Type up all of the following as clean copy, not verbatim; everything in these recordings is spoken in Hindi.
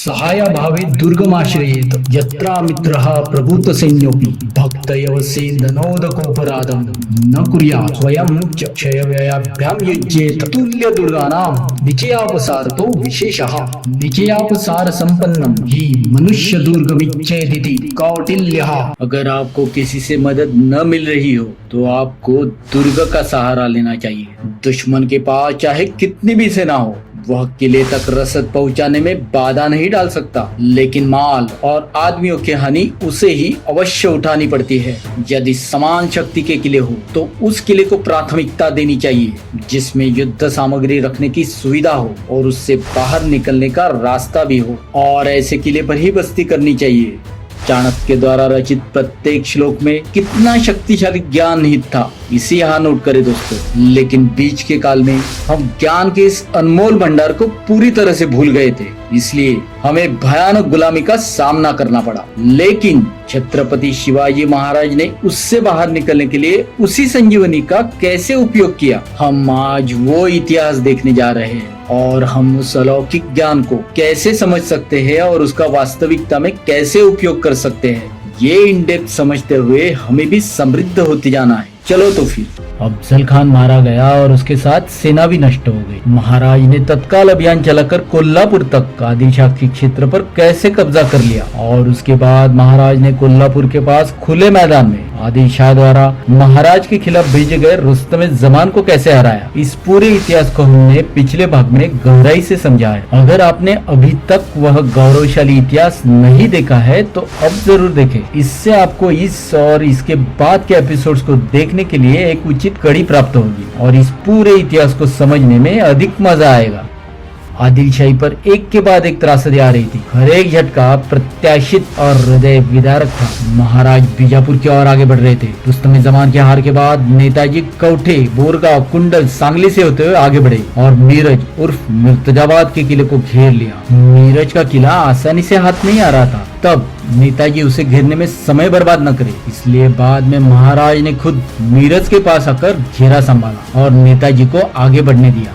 सहाया भावे दुर्गमाश्रयेत यत्रा मित्रः प्रभूत सैन्योपि भक्तयव सेन्दनोदकोपराधं न कुर्यात् स्वयं च क्षयव्ययाभ्यां युज्येत तुल्य दुर्गानां विजयापसारतो विशेषः विजयापसार संपन्नम ही मनुष्य दुर्गमिच्छेदिति कौटिल्यः। अगर आपको किसी से मदद न मिल रही हो तो आपको दुर्ग का सहारा लेना चाहिए। दुश्मन के पास चाहे कितनी भी सेना हो, वह किले तक रसद पहुंचाने में बाधा नहीं डाल सकता, लेकिन माल और आदमियों की हानि उसे ही अवश्य उठानी पड़ती है। यदि समान शक्ति के किले हो तो उस किले को प्राथमिकता देनी चाहिए जिसमें युद्ध सामग्री रखने की सुविधा हो और उससे बाहर निकलने का रास्ता भी हो, और ऐसे किले पर ही बस्ती करनी चाहिए। चाणक्य द्वारा रचित प्रत्येक श्लोक में कितना शक्तिशाली ज्ञान निहित था, इसे यहाँ नोट करें दोस्तों। लेकिन बीच के काल में हम ज्ञान के इस अनमोल भंडार को पूरी तरह से भूल गए थे, इसलिए हमें भयानक गुलामी का सामना करना पड़ा। लेकिन छत्रपति शिवाजी महाराज ने उससे बाहर निकलने के लिए उसी संजीवनी का कैसे उपयोग किया, हम आज वो इतिहास देखने जा रहे हैं। और हम उस अलौकिक ज्ञान को कैसे समझ सकते हैं और उसका वास्तविकता में कैसे उपयोग कर सकते हैं, ये इन डेप्थ समझते हुए हमें भी समृद्ध होते जाना है। चलो तो फिर। अफजल खान मारा गया और उसके साथ सेना भी नष्ट हो गई। महाराज ने तत्काल अभियान चलाकर कोल्हापुर तक आदिल शाह के क्षेत्र पर कैसे कब्जा कर लिया, और उसके बाद महाराज ने कोल्हापुर के पास खुले मैदान में आदिल शाह द्वारा महाराज के खिलाफ भेजे गए रुस्तम जमान को कैसे हराया। इस पूरे इतिहास को हमने पिछले भाग में गहराई से समझा है। अगर आपने अभी तक वह गौरवशाली इतिहास नहीं देखा है तो अब जरूर देखें। इससे आपको इस और इसके बाद के एपिसोड्स को देखने के लिए एक उचित कड़ी प्राप्त होगी और इस पूरे इतिहास को समझने में अधिक मजा आएगा। आदिल शाही पर एक के बाद एक त्रासदी आ रही थी। हर एक झटका प्रत्याशित और हृदय विदारक था। महाराज बीजापुर की ओर आगे बढ़ रहे थे। रुस्तम जमान के हार के बाद नेताजी कौठे, बोरगांव, कुंडल, सांगली से होते हुए आगे बढ़े और मीरज उर्फ मुर्तजाबाद के किले को घेर लिया। मीरज का किला आसानी से हाथ नहीं आ रहा था। तब नेताजी उसे घेरने में समय बर्बाद न करे, इसलिए बाद में महाराज ने खुद मीरज के पास आकर घेरा संभाला और नेताजी को आगे बढ़ने दिया।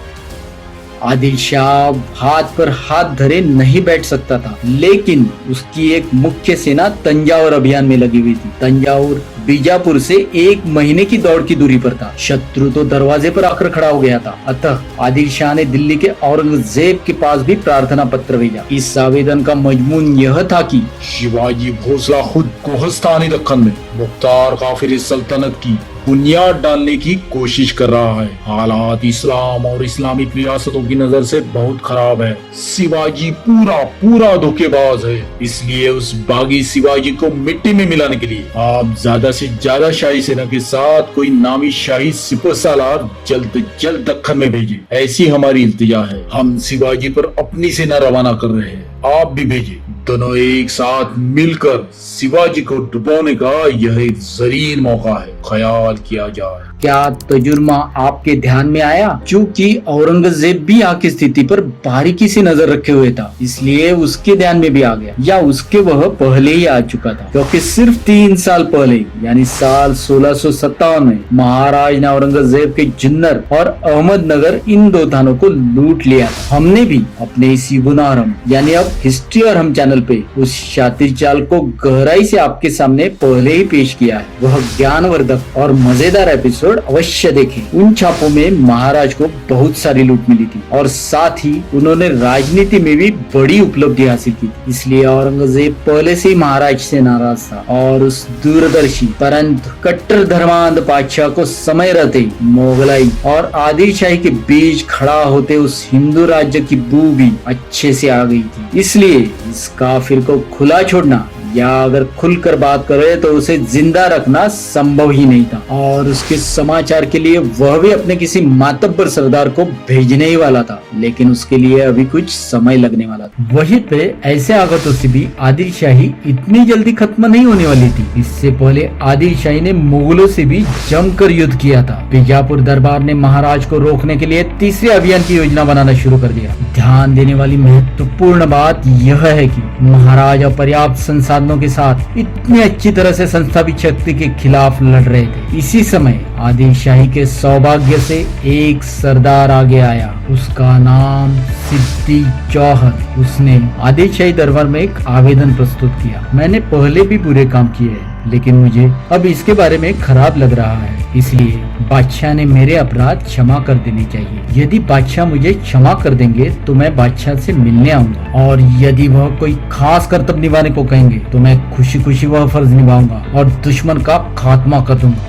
आदिल शाह हाथ पर हाथ धरे नहीं बैठ सकता था, लेकिन उसकी एक मुख्य सेना तंजावुर अभियान में लगी हुई थी। तंजावुर बीजापुर से 1 महीने की दौड़ की दूरी पर था। शत्रु तो दरवाजे पर आकर खड़ा हो गया था। अतः आदिल शाह ने दिल्ली के औरंगजेब के पास भी प्रार्थना पत्र भेजा। इस आवेदन का मजमून यह था कि शिवाजी भोसला खुद कोहिस्तानी दक्कन में मुख्तार काफिर सल्तनत की बुनियाद डालने की कोशिश कर रहा है। हालात इस्लाम और इस्लामिक रियासतों की नजर से बहुत खराब है। शिवाजी पूरा धोखेबाज है, इसलिए उस बागी शिवाजी को मिट्टी में मिलाने के लिए आप ज्यादा से ज्यादा शाही सेना के साथ कोई नामी शाही सिपहसालार जल्द दक्कन में भेजे, ऐसी हमारी इल्तिजा है। हम शिवाजी पर अपनी सेना रवाना कर रहे हैं, आप भी भेजिए। दोनों एक साथ मिलकर शिवाजी को डुबोने का यह एक जरीन मौका है, ख्याल किया जाए। क्या तजुर्बा आपके ध्यान में आया? क्योंकि औरंगजेब भी आग की स्थिति पर बारीकी से नजर रखे हुए था, इसलिए उसके ध्यान में भी आ गया, या उसके वह पहले ही आ चुका था। क्योंकि सिर्फ 3 साल पहले यानी साल 1657 में महाराज ने औरंगजेब के जुन्नर और अहमदनगर इन 2 थानों को लूट लिया था। हमने भी अपने इसी गुनाहरम यानी अब हिस्ट्री और हम चैनल पे उस शातिर चाल को गहराई से आपके सामने पहले ही पेश किया है। वह ज्ञानवर्धक और मजेदार एपिसोड अवश्य देखें। उन छापों में महाराज को बहुत सारी लूट मिली थी और साथ ही उन्होंने राजनीति में भी बड़ी उपलब्धि हासिल की थी। इसलिए औरंगजेब पहले से ही महाराज से नाराज था और उस दूरदर्शी परंतु कट्टर धर्मांध बादशाह को समय रहते मोगलाई और आदिल शाही के बीच खड़ा होते उस हिंदू राज्य की बू भी अच्छे से आ गई थी। इसलिए इस काफिर को खुला छोड़ना या अगर खुलकर बात करे तो उसे जिंदा रखना संभव ही नहीं था, और उसके समाचार के लिए वह भी अपने किसी मातब्बर सरदार को भेजने ही वाला था, लेकिन उसके लिए अभी कुछ समय लगने वाला था। वहीं पे ऐसे आगतों से भी आदिल शाही इतनी जल्दी खत्म नहीं होने वाली थी। इससे पहले आदिल शाही ने मुगलों से भी जमकर युद्ध किया था। बीजापुर दरबार ने महाराज को रोकने के लिए तीसरे अभियान की योजना बनाना शुरू कर दिया। ध्यान देने वाली महत्वपूर्ण बात यह है कि महाराज अपर्याप्त संसाधनों के साथ इतनी अच्छी तरह से संस्थापित शक्ति के खिलाफ लड़ रहे थे। इसी समय आदिल शाही के सौभाग्य से एक सरदार आगे आया। उसका नाम सिद्दी जौहर। उसने आदिल शाही दरबार में एक आवेदन प्रस्तुत किया। मैंने पहले भी बुरे काम किए हैं, लेकिन मुझे अब इसके बारे में खराब लग रहा है, इसलिए बादशाह ने मेरे अपराध क्षमा कर देने चाहिए। यदि बादशाह मुझे क्षमा कर देंगे तो मैं बादशाह से मिलने आऊंगा, और यदि वह कोई खास कर्तव्य निभाने को कहेंगे तो मैं खुशी खुशी वह फर्ज निभाऊंगा और दुश्मन का खात्मा कर दूंगा।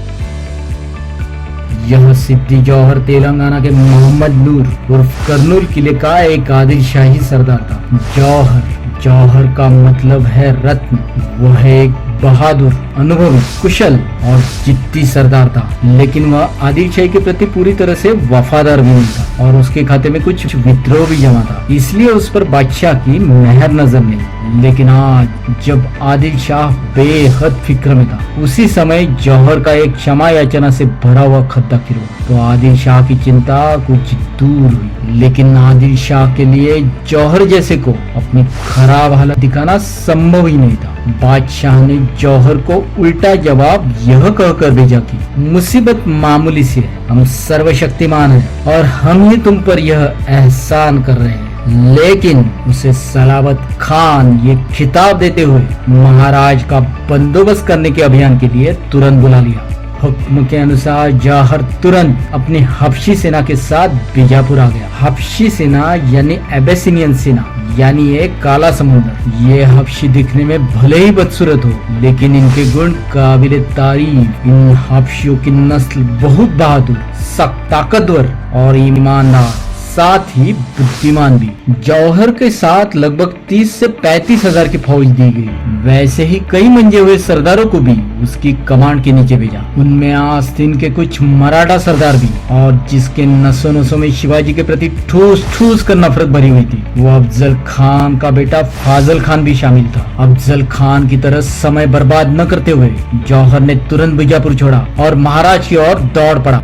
यह सिद्दी जौहर तेलंगाना के मोहम्मद नूर उर्फ कर्नूल किले का एक आदिल शाही सरदार था। जौहर का मतलब है रत्न। वह एक बहादुर, अनुभवी, कुशल और जिद्दी सरदार था, लेकिन वह आदिल शाही के प्रति पूरी तरह से वफादार भी नहीं था और उसके खाते में कुछ विद्रोह भी जमा था, इसलिए उस पर बादशाह की मेहर नजर नहीं। लेकिन आज जब आदिल शाह बेहद फिक्र में था, उसी समय जौहर का एक क्षमा याचना से भरा हुआ खत दाखिल हुआ, तो आदिल शाह की चिंता कुछ दूर हुई। लेकिन आदिल शाह के लिए जौहर जैसे को अपनी खराब हालत दिखाना संभव ही नहीं था। बादशाह ने जौहर को उल्टा जवाब यह कहकर भेजा कि मुसीबत मामूली सी है, हम सर्वशक्तिमान हैं और हम ही तुम पर यह एहसान कर रहे हैं। लेकिन उसे सलावत खान ये खिताब देते हुए महाराज का बंदोबस्त करने के अभियान के लिए तुरंत बुला लिया। हुक्म के अनुसार जौहर तुरंत अपनी हबशी सेना के साथ बीजापुर आ गया। हबशी सेना यानी एबेसिनियन सेना, यानी एक काला समुंदर। ये हबशी दिखने में भले ही बदसूरत हो, लेकिन इनके गुण काबिले तारीफ। इन हबशियों की नस्ल बहुत बहादुर, सख्त, ताकतवर और ईमानदार, साथ ही बुद्धिमान भी। जौहर के साथ लगभग 30 से 35 हजार की फौज दी गई। वैसे ही कई मंजे हुए सरदारों को भी उसकी कमांड के नीचे भेजा। उनमें आस्तीन के कुछ मराठा सरदार भी, और जिसके नसों नसों में शिवाजी के प्रति ठूस ठूस कर नफरत भरी हुई थी, वो अफजल खान का बेटा फाजल खान भी शामिल था। अफजल खान की तरह समय बर्बाद न करते हुए जौहर ने तुरंत बीजापुर छोड़ा और महाराज की ओर दौड़ पड़ा।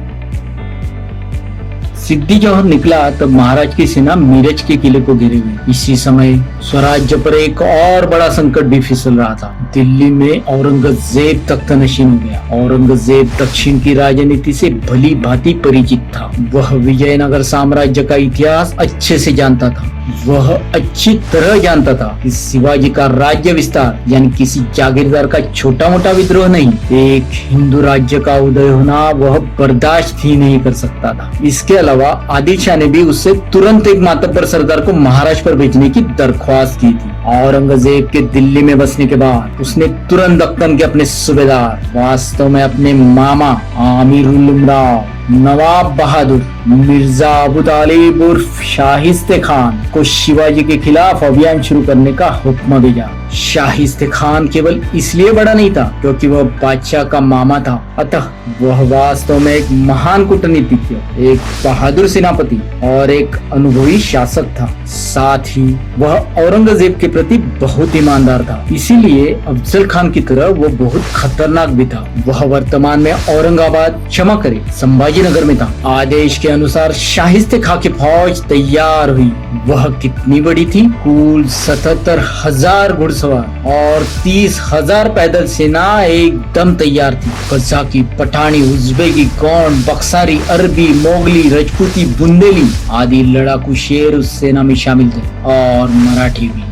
सिद्दी जौहर निकला तब महाराज की सेना मीरज के किले को घेरे हुए। इसी समय स्वराज्य पर एक और बड़ा संकट भी फिसल रहा था। दिल्ली में औरंगजेब तख्तनशीन हो गया। औरंगजेब दक्षिण की राजनीति से भली भांति परिचित था। वह विजयनगर साम्राज्य का इतिहास अच्छे से जानता था। वह अच्छी तरह जानता था कि शिवाजी का राज्य विस्तार यानी किसी जागीरदार का छोटा मोटा विद्रोह नहीं, एक हिंदू राज्य का उदय होना वह बर्दाश्त ही नहीं कर सकता था। इसके अलावा आदिल शाह ने भी उससे तुरंत एक मातब्बर सरदार को महाराष्ट्र पर भेजने की दरख्वास्त की थी। औरंगजेब के दिल्ली में बसने के बाद उसने तुरंत दक्कन के अपने सूबेदार, वास्तव में अपने मामा आमिरुल उमराव नवाब बहादुर मिर्जा अबू तालिब उर्फ शाहिस्ते खान को शिवाजी के खिलाफ अभियान शुरू करने का हुक्म भेजा। शाहिस्ते खान केवल इसलिए बड़ा नहीं था क्योंकि वह बादशाह का मामा था, अतः वह वास्तव में एक महान कूटनीतिज्ञ, एक बहादुर सेनापति और एक अनुभवी शासक था। साथ ही वह औरंगजेब के प्रति बहुत ईमानदार था, इसीलिए अफजल खान की तरह वो बहुत खतरनाक भी था। वह वर्तमान में औरंगाबाद, क्षमा करे, संभाजी नगर में था। आदेश के अनुसार शाहिस्ते खां की फौज तैयार हुई। वह कितनी बड़ी थी? कुल 77,000 घुड़सवार और 30,000 पैदल सेना एकदम तैयार थी। कज़ाकी, पठानी, उज़्बेकी, गोंड, बक्सारी, अरबी, मोगली, रजपूती, बुंदेली आदि लड़ाकू शेर उस सेना में शामिल थे, और मराठी भी।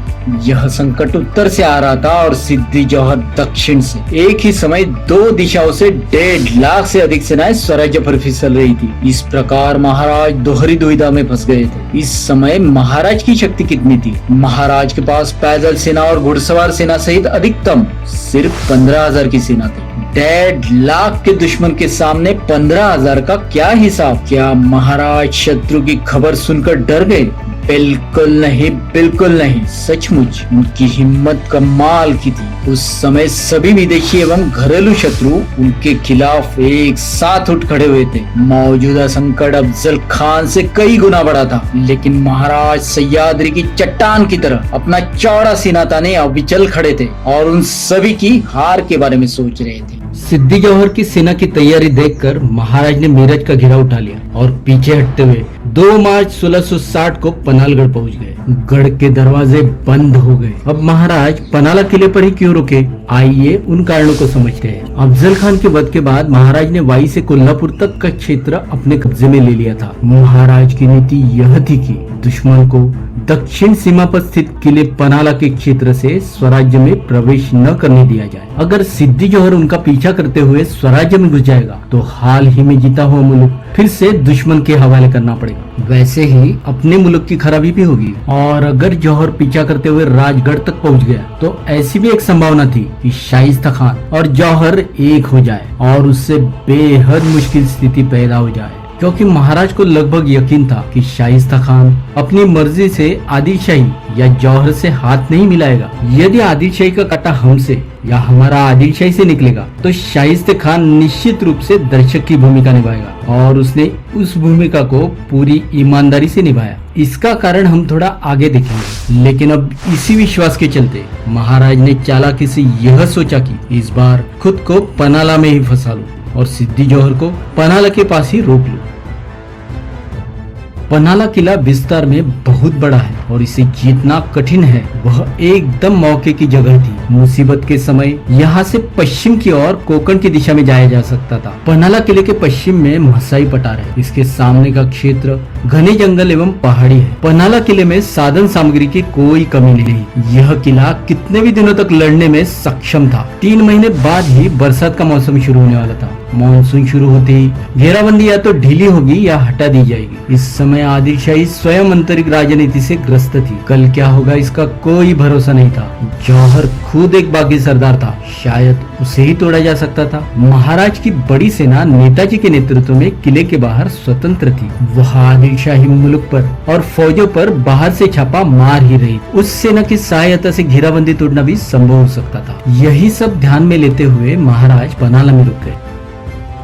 यह संकट उत्तर से आ रहा था और सिद्दी जौहर दक्षिण से। एक ही समय दो दिशाओं से 1.5 लाख से अधिक सेनाएं स्वराज्य पर फिसल रही थी। इस प्रकार महाराज दोहरी दुविधा में फंस गए थे। इस समय महाराज की शक्ति कितनी थी? महाराज के पास पैदल सेना और घुड़सवार सेना सहित अधिकतम सिर्फ 15,000 की सेना थी। 1.5 लाख के दुश्मन के सामने 15,000 का क्या हिसाब? क्या महाराज शत्रु की खबर सुनकर डर गए? बिल्कुल नहीं, बिल्कुल नहीं। सचमुच उनकी हिम्मत कमाल की थी। उस समय सभी विदेशी एवं घरेलू शत्रु उनके खिलाफ एक साथ उठ खड़े हुए थे। मौजूदा संकट अफजल खान से कई गुना बड़ा था, लेकिन महाराज सह्याद्री की चट्टान की तरह अपना चौड़ा सीना ताने अविचल खड़े थे और उन सभी की हार के बारे में सोच रहे थे। सिद्दी जौहर की सेना की तैयारी देखकर महाराज ने मीरज का घेराव उठा लिया और पीछे हटते हुए 2 मार्च 1660 को पनालगढ़ पहुंच गए। गढ़ के दरवाजे बंद हो गए। अब महाराज पनाला किले पर ही क्यों रुके, आइए उन कारणों को समझते हैं। अफजल खान के वध के बाद महाराज ने वाई से कोल्हापुर तक का क्षेत्र अपने कब्जे में ले लिया था। महाराज की नीति यह थी कि दुश्मन को दक्षिण सीमा पर स्थित किले पनाला के क्षेत्र से स्वराज्य में प्रवेश न करने दिया जाए। अगर सिद्दी जौहर उनका पीछा करते हुए स्वराज्य में घुस जाएगा तो हाल ही में जीता हुआ मुल्क फिर से दुश्मन के हवाले करना पड़ेगा। वैसे ही अपने मुल्क की खराबी भी होगी। और अगर जौहर पीछा करते हुए राजगढ़ तक पहुंच गया तो ऐसी भी एक संभावना थी कि शाइस्ता खान और जौहर एक हो जाए और उससे बेहद मुश्किल स्थिति पैदा हो जाए, क्योंकि महाराज को लगभग यकीन था कि शाइस्ता खान अपनी मर्जी से आदिल शाही या जौहर से हाथ नहीं मिलाएगा। यदि आदिल शाही का कांटा हमसे या हमारा आदिल शाही से निकलेगा तो शाइस्ता खान निश्चित रूप से दर्शक की भूमिका निभाएगा और उसने उस भूमिका को पूरी ईमानदारी से निभाया। इसका कारण हम थोड़ा आगे देखेंगे, लेकिन अब इसी विश्वास के चलते महाराज ने चालाकी से यह सोचा कि इस बार खुद को पनाला में ही फंसा लूं और सिद्दी जौहर को पनाला के पास ही रोक लूं। पनाला किला विस्तार में बहुत बड़ा है और इसे जीतना कठिन है। वह एकदम मौके की जगह थी। मुसीबत के समय यहाँ से पश्चिम की ओर कोंकण की दिशा में जाया जा सकता था। पनाला किले के पश्चिम में मसाई पठार है। इसके सामने का क्षेत्र घने जंगल एवं पहाड़ी है। पनाला किले में साधन सामग्री की कोई कमी नहीं। यह किला कितने भी दिनों तक लड़ने में सक्षम था। 3 महीने बाद ही बरसात का मौसम शुरू होने वाला था। मानसून शुरू होते ही घेराबंदी या तो ढीली होगी या हटा दी जाएगी। इस समय आदिल शाही स्वयं आंतरिक राजनीति से ग्रस्त थी। कल क्या होगा इसका कोई भरोसा नहीं था। जौहर खुद एक बागी सरदार था, शायद उसे ही तोड़ा जा सकता था। महाराज की बड़ी सेना नेताजी के नेतृत्व में किले के बाहर स्वतंत्र थी। वह आदिल शाही मुल्क पर और फौजों पर बाहर से छापा मार ही रही। उस सेना की सहायता से घेराबंदी तोड़ना भी संभव हो सकता था। यही सब ध्यान में लेते हुए महाराज पनाला में रुक गए।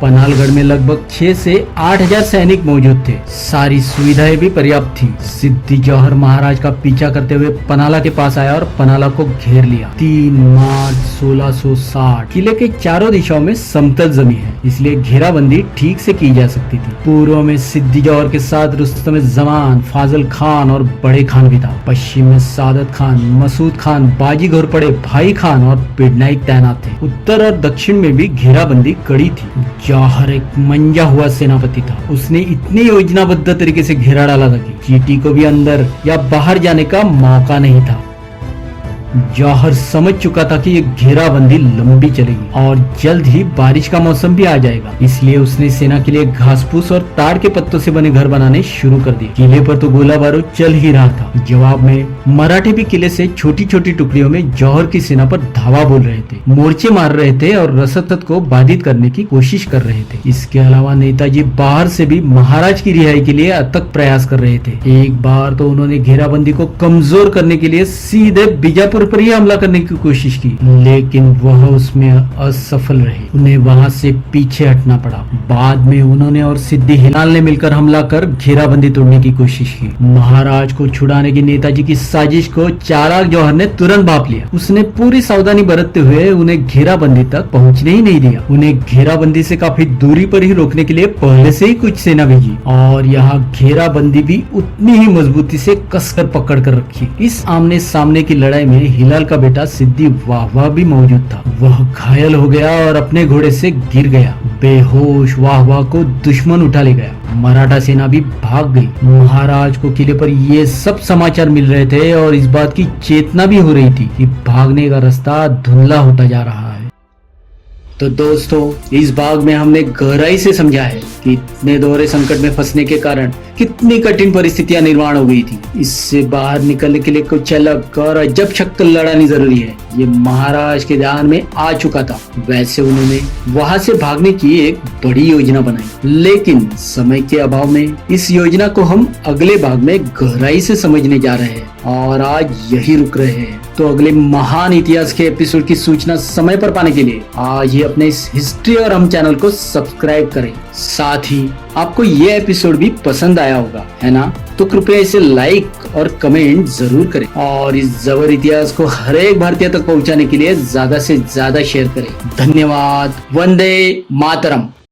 पनालगढ़ में लगभग 6 से 8 हजार सैनिक मौजूद थे। सारी सुविधाएं भी पर्याप्त थी। सिद्दी जौहर महाराज का पीछा करते हुए पनाला के पास आया और पनाला को घेर लिया। 3 मार्च 1660 किले के चारों दिशाओं में समतल जमीन है, इसलिए घेराबंदी ठीक से की जा सकती थी। पूर्व में सिद्दी जौहर के साथ रुस्तम जमान, फाजल खान और बड़े खान भी था। पश्चिम में सादत खान, मसूद खान, बाजी घोरपड़े, भाई खान और पिडनाइक तैनात थे। उत्तर और दक्षिण में भी घेराबंदी कड़ी थी। जौहर एक मंजा हुआ सेनापति था। उसने इतनी योजनाबद्ध तरीके से घेरा डाला था कि चींटी को भी अंदर या बाहर जाने का मौका नहीं था। जौहर समझ चुका था कि ये घेराबंदी लंबी चलेगी और जल्द ही बारिश का मौसम भी आ जाएगा, इसलिए उसने सेना के लिए घास फूस और ताड़ के पत्तों से बने घर बनाने शुरू कर दिए। किले पर तो गोला बारूद चल ही रहा था। जवाब में मराठे भी किले से छोटी छोटी टुकड़ियों में जौहर की सेना पर धावा बोल रहे थे, मोर्चे मार रहे थे और रसद को बाधित करने की कोशिश कर रहे थे। इसके अलावा नेताजी बाहर से भी महाराज की रिहाई के लिए अथक प्रयास कर रहे थे। एक बार तो उन्होंने घेराबंदी को कमजोर करने के लिए सीधे बीजापुर पर ही हमला करने की कोशिश की, लेकिन वह उसमें असफल रहे। उन्हें वहां से पीछे हटना पड़ा। बाद में उन्होंने और सिद्दी हिलाल ने मिलकर हमला कर घेराबंदी तोड़ने की कोशिश की। महाराज को छुड़ाने की नेताजी की साजिश को चालाक जौहर ने तुरंत भांप लिया। उसने पूरी सावधानी बरतते हुए उन्हें घेराबंदी तक पहुंचने ही नहीं दिया। उन्हें घेराबंदी से काफी दूरी पर ही रोकने के लिए पहले से ही कुछ सेना भेजी और यहाँ घेराबंदी भी उतनी ही मजबूती से कसकर पकड़ कर रखी। इस आमने सामने की लड़ाई में हिलाल का बेटा सिद्दी वाहवा भी मौजूद था। वह घायल हो गया और अपने घोड़े से गिर गया। बेहोश वाहवा को दुश्मन उठा ले गया। मराठा सेना भी भाग गई। महाराज को किले पर ये सब समाचार मिल रहे थे और इस बात की चेतना भी हो रही थी कि भागने का रास्ता धुंधला होता जा रहा है। तो दोस्तों, इस भाग में हमने गहराई से समझा है कि इतने दोहरे संकट में फंसने के कारण कितनी कठिन परिस्थितियां निर्माण हो गई थी। इससे बाहर निकलने के लिए कुछ अलग और अजब शक्ल लड़ानी जरूरी है। ये महाराज के ध्यान में आ चुका था। वैसे उन्होंने वहां से भागने की एक बड़ी योजना बनाई, लेकिन समय के अभाव में इस योजना को हम अगले भाग में गहराई से समझने जा रहे हैं और आज यही रुक रहे हैं। तो अगले महान इतिहास के एपिसोड की सूचना समय पर पाने के लिए आज ही अपने इस हिस्ट्री और हम चैनल को सब्सक्राइब करें। साथ ही आपको ये एपिसोड भी पसंद आया होगा, है ना? तो कृपया इसे लाइक और कमेंट जरूर करें और इस जबर इतिहास को हर एक भारतीय तक पहुंचाने के लिए ज्यादा से ज्यादा शेयर करें। धन्यवाद। वंदे मातरम।